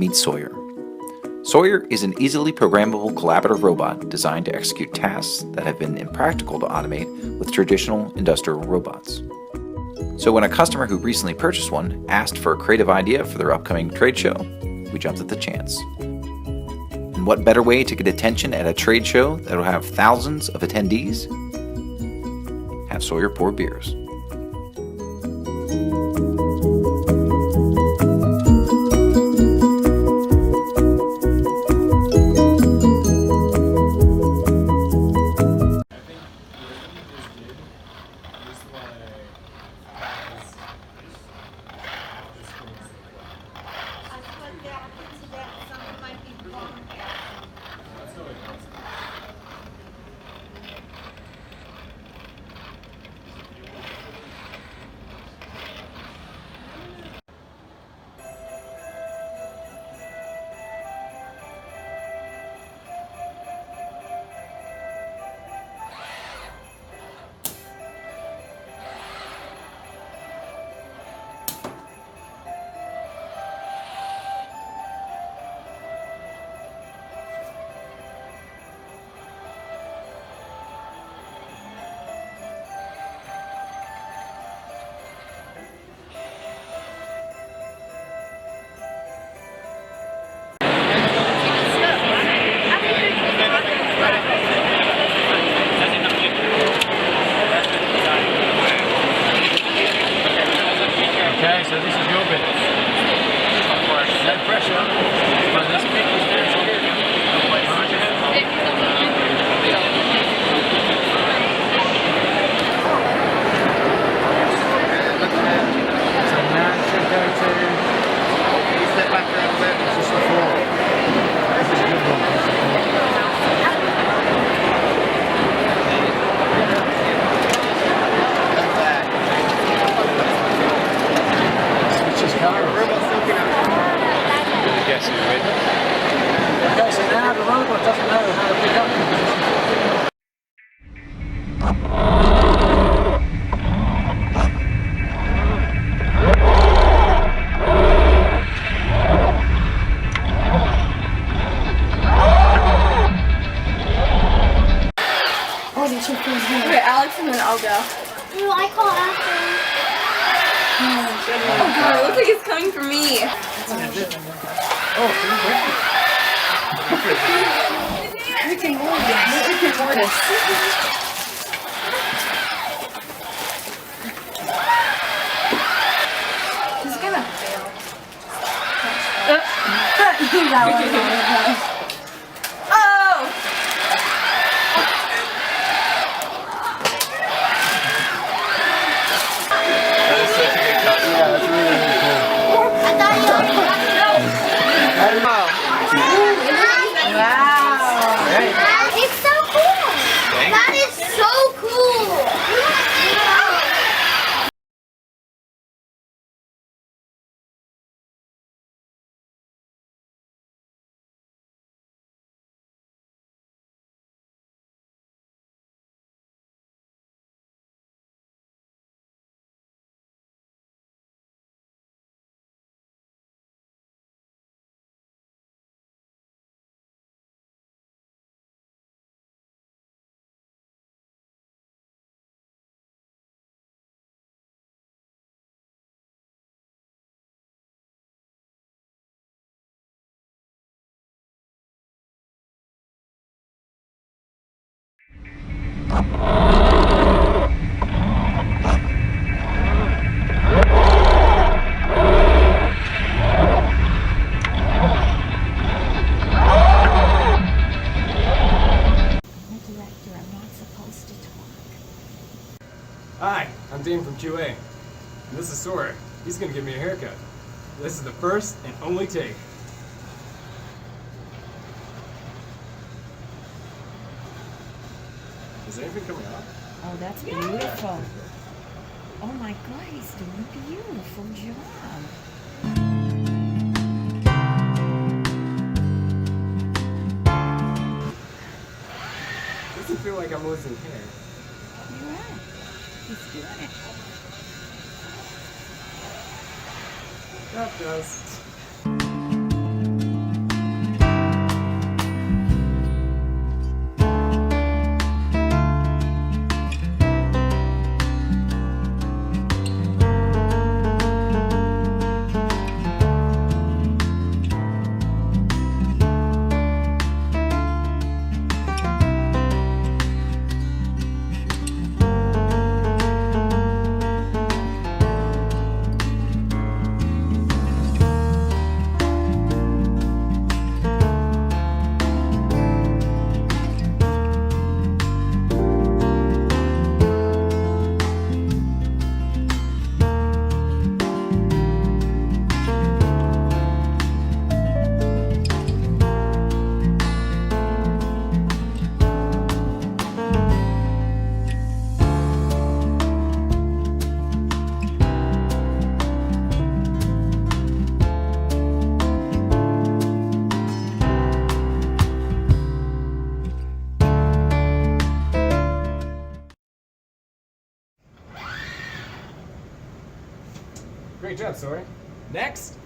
meet Sawyer. Sawyer is an easily programmable collaborative robot designed to execute tasks that have been impractical to automate with traditional industrial robots. So when a customer who recently purchased one asked for a creative idea for their upcoming trade show, we jumped at the chance. And what better way to get attention at a trade show that will have thousands of attendees? Have Sawyer pour beers. Okay, so this is your bit. No pressure. But this bit is there. So now it should go to... Step back a little bit. It's just the floor. This is a good one. Okay, so now the robot doesn't know how to pick up the position. Okay, Alex, and then I'll go. No, I call after. Oh god, it looks like it's coming for me. Rick and Morty. Rick and Morty. He's gonna fail. That one. Oh! It's so cool! That is so cool! Hi, I'm Dean from QA. And this is Sawyer. He's going to give me a haircut. This is the first and only take. Is anything coming out? Oh, that's beautiful. Oh my God, he's doing a beautiful job. Doesn't feel like I'm losing hair. You're right. He's doing it. That does. Great job, Sawyer. Next,